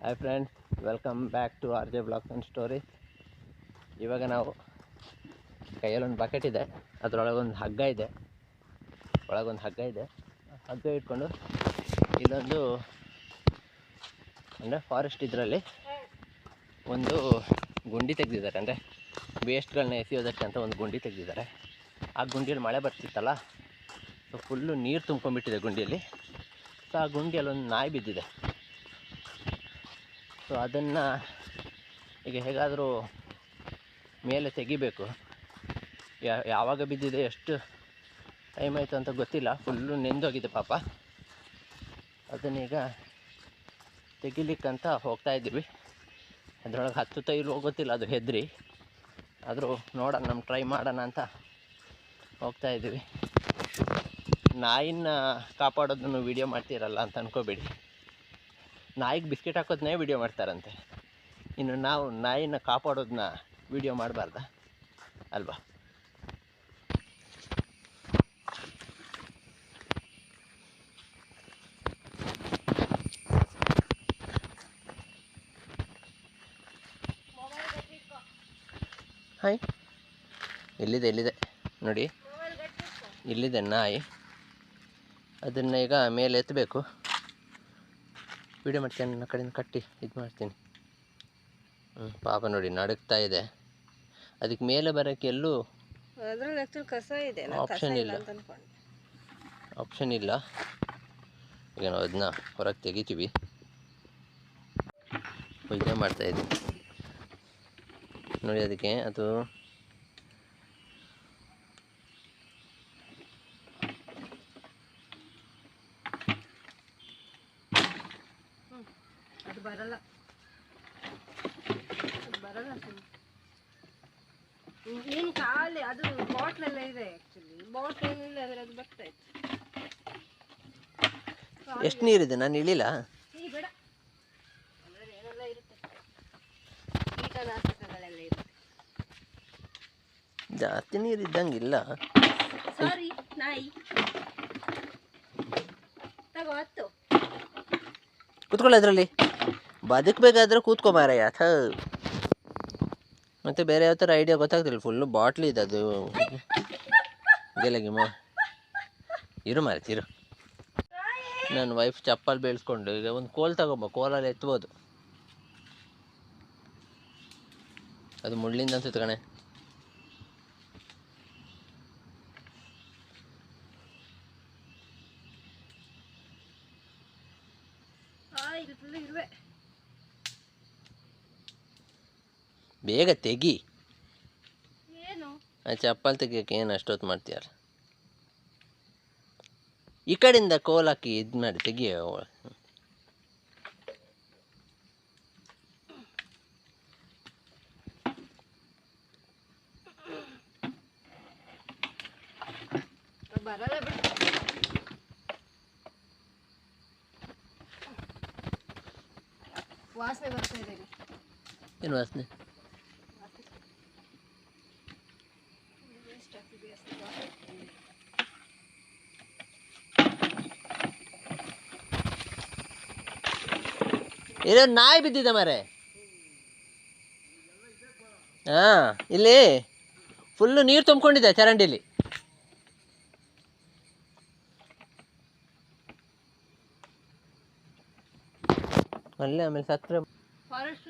Hi friends, welcome back to R J blogs and stories. ಇವಾಗ ನಾವು ಕೈಯಲ್ಲೊಂದು bucket ಇದೆ, ಅದರೊಳಗೊಂದು ಹಗ್ಗ ಇದೆ, ಹಗ್ಗ ಇಟ್ಕೊಂಡು ಇಲ್ಲೊಂದು ಅಂದರೆ ಫಾರೆಸ್ಟ್ ಇದರಲ್ಲಿ ಒಂದು ಗುಂಡಿ ತೆಗೆದಿದ್ದಾರೆ. ಅಂದರೆ ವೇಸ್ಟ್ಗಳನ್ನ ಎಸೆಯೋದಕ್ಕೆ ಅಂತ ಒಂದು ಗುಂಡಿ ತೆಗೆದಿದ್ದಾರೆ. ಆ ಗುಂಡಿಯಲ್ಲಿ ಮಳೆ ಬರ್ತಿತ್ತಲ್ಲ, ಸೊ ಫುಲ್ಲು ನೀರು ತುಂಬ್ಕೊಂಡ್ಬಿಟ್ಟಿದೆ ಗುಂಡಿಯಲ್ಲಿ. ಸೊ ಆ ಗುಂಡಿಯಲ್ಲಿ ಒಂದು ನಾಯಿ ಬಿದ್ದಿದೆ. ಸೊ ಅದನ್ನು ಈಗ ಹೇಗಾದರೂ ಮೇಲೆ ತೆಗಿಬೇಕು. ಯಾವಾಗ ಬಿದ್ದಿದೆ, ಎಷ್ಟು ಟೈಮ್ ಆಯಿತು ಅಂತ ಗೊತ್ತಿಲ್ಲ. ಫುಲ್ಲು ನೆಂದೋಗಿದೆ ಪಾಪ. ಅದನ್ನೀಗ ತೆಗಿಲಿಕ್ಕಂತ ಹೋಗ್ತಾಯಿದ್ದೀವಿ. ಅದರೊಳಗೆ ಹತ್ತುತ್ತಾ ಇಲ್ವೋ ಗೊತ್ತಿಲ್ಲ, ಅದು ಹೆದರಿ. ಆದರೂ ನೋಡೋಣ, ನಮ್ಮ ಟ್ರೈ ಮಾಡೋಣ ಅಂತ ಹೋಗ್ತಾಯಿದ್ದೀವಿ. ನಾಯಿನ ಕಾಪಾಡೋದನ್ನು ವೀಡಿಯೋ ಮಾಡ್ತೀರಲ್ಲ ಅಂತ ಅಂದ್ಕೋಬೇಡಿ. ನಾಯಿಗೆ ಬಿಸ್ಕೆಟ್ ಹಾಕೋದನ್ನೇ ವೀಡಿಯೋ ಮಾಡ್ತಾರಂತೆ. ಇನ್ನು ನಾವು ನಾಯಿನ ಕಾಪಾಡೋದನ್ನ ವೀಡಿಯೋ ಮಾಡಬಾರ್ದ ಅಲ್ವಾ? ಹಾಯ್, ಇಲ್ಲಿದೆ ನೋಡಿ, ಇಲ್ಲಿದೆ ನಾಯಿ. ಅದನ್ನು ಈಗ ಮೇಲೆ ಎತ್ತಬೇಕು. ವೀಡಿಯೋ ಮಾಡ್ತೀನಿ, ನನ್ನ ಕಡೆಯಿಂದ ಕಟ್ಟಿ ಇದು ಮಾಡ್ತೀನಿ. ಪಾಪ ನೋಡಿ, ನಡುಗ್ತಾ ಇದೆ. ಅದಕ್ಕೆ ಮೇಲೆ ಬರೋಕ್ಕೆ ಎಲ್ಲೂ ಆಪ್ಷನ್ ಇಲ್ಲ. ಈಗ ನಾವು ಅದನ್ನ ಹೊರಗೆ ತೆಗಿತೀವಿ. ಇದೇ ಮಾಡ್ತಾಯಿದ್ವಿ ನೋಡಿ. ಅದಕ್ಕೆ ಅದು ಬರಲ್ಲ. ಏನು ಖಾಲಿ ಅದು ಬಾಟ್ಲೆಲ್ಲ ಇದೆ. ಆ್ಯಕ್ಚುಲಿ ಬಾಟ್ಲ್ ಇಲ್ಲ ಅಂದರೆ ಅದು ಬರ್ತಾ ಇತ್ತು. ಎಷ್ಟು ನೀರಿದೆ? ನಾನು ಇಳಿಲ್ಲ. ಬೇಡ, ಅದರಲ್ಲಿ ಏನೆಲ್ಲ ಇರುತ್ತೆ, ಕೀಟನಾಶಕಗಳೆಲ್ಲ ಇರುತ್ತೆ. ಜಾಸ್ತಿ ನೀರು ಇದ್ದಂಗಿಲ್ಲ. ಸಾರಿ ನಾಯಿ, ತಗೋ ಹತ್ತು. ಕೂತ್ಕೊಳ್ಳಿ ಅದರಲ್ಲಿ. ಬದುಕಬೇಕಾದ್ರೆ ಕೂತ್ಕೊಬಾರಯ್ಯ. ಮತ್ತು ಬೇರೆ ಯಾವ ಥರ ಐಡಿಯಾ ಗೊತ್ತಾಗ್ತಿಲ್ಲ. ಫುಲ್ಲು ಬಾಟ್ಲಿ ಇದೆ ಅದು. ಗೆಲಗಿಮ್ಮ ಇರು ಮಾರತಿರು. ನನ್ನ ವೈಫ್ ಚಪ್ಪಲ್ ಬೇಯಿಸ್ಕೊಂಡು ಈಗ ಒಂದು ಕೋಲ್ ತಗೊಂಬ, ಕೋಲಲ್ಲಿ ಎತ್ಬೋದು. ಅದು ಮುಳ್ಳಿಂದ ಅನ್ಸುತ್ತೆ ಕಣೆ. ಬೇಗ ತೆಗಿ. ಏನು ಆ ಚಪ್ಪಲ್ ತೆಗಿಯೋಕೆ ಏನು ಅಷ್ಟೊತ್ತು ಮಾಡ್ತೀಯಾರ? ಈ ಕಡೆಯಿಂದ ಕೋಲ್ ಹಾಕಿ ಇದು ಮಾಡಿ ತೆಗಿಯ. ಬರಲ್ಲ ಬಿಡು. ವಾಸನೆ ಬರ್ತಾ ಇದೆ. ಏನು ವಾಸನೆ? ಏನೋ ನಾಯಿ ಬಿದ್ದಿದೆ ಮಾರೆ. ಹಾಂ, ಇಲ್ಲಿ ಫುಲ್ಲು ನೀರು ತುಂಬಿಕೊಂಡಿದೆ ಚರಂಡಿಲಿ. ಅಲ್ಲೇ ಆಮೇಲೆ ಸತ್ರ ಫಾರೆಸ್ಟ್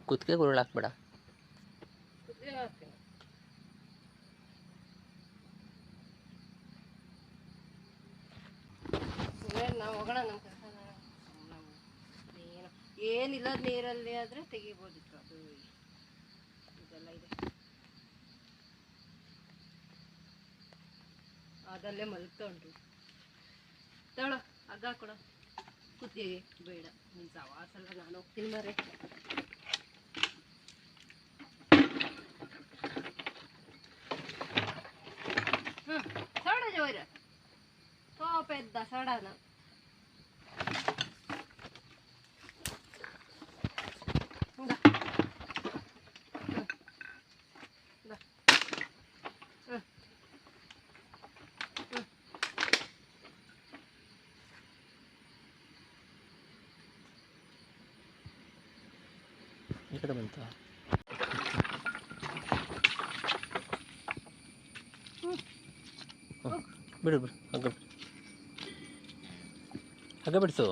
ಕುತ್ತಿಗೆ ಗುರುಳು ಹಾಕ್ಬೇಡ. ನಾವು ಹೋಗೋಣ. ನಮ್ಮ ಕೆಲಸ ಏನಿಲ್ಲ, ನೀರಲ್ಲಿ ಆದರೆ ತೆಗಿಬೋದಿತ್ತು. ಅದು ಇದೆಲ್ಲ ಇದೆ, ಅದಲ್ಲೇ ಮಲಗ್ತಾ ಉಂಟು. ತಗೊಳ್ಳೋ, ಹಗ್ಗ ಹಾಕೊಳ ಕುತ್ತಿಗೆ. ಬೇಡ, ನಿನ್ನ ಸವಾಸಲ್ಲ, ನಾನು ಹೋಗ್ತೀನಿ ಮಾರೆ. ಸಡ ಜೋರ ತೋ పెద్ద సడన. ಈ ಕಡೆ ಬಂತು. ಬಿಡು ಬಿಡು, ಹಗ್ಗ ಬಿಡಿಸು.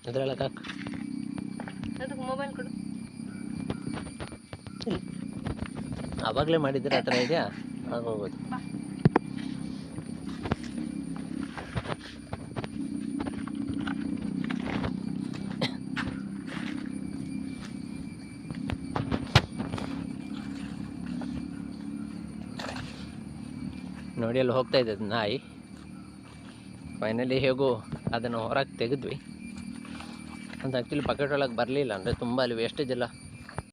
ಅದ್ರೊಳಗೆ ಹಾಕು. ಅದಕ್ಕೆ ಮೊಬೈಲ್ ಕೊಡು. ಆವಾಗಲೇ ಮಾಡಿದ್ರೆ ಆ ಥರ ಇದೆಯಾ, ಆಗೋಗೋದು. ನೋಡಿ ಅಲ್ಲಿ ಹೋಗ್ತಾ ಇದ್ದದ್ದು ನಾಯಿ. ಫೈನಲಿ ಹೇಗೂ ಅದನ್ನು ಹೊರಗೆ ತೆಗೆದ್ವಿ. ಅದು ಆ್ಯಕ್ಚುಲಿ ಬಕೆಟ್ ಒಳಗೆ ಬರಲಿಲ್ಲ, ಅಂದರೆ ತುಂಬ ಅಲ್ಲಿ ವೇಸ್ಟೇಜ್ ಎಲ್ಲ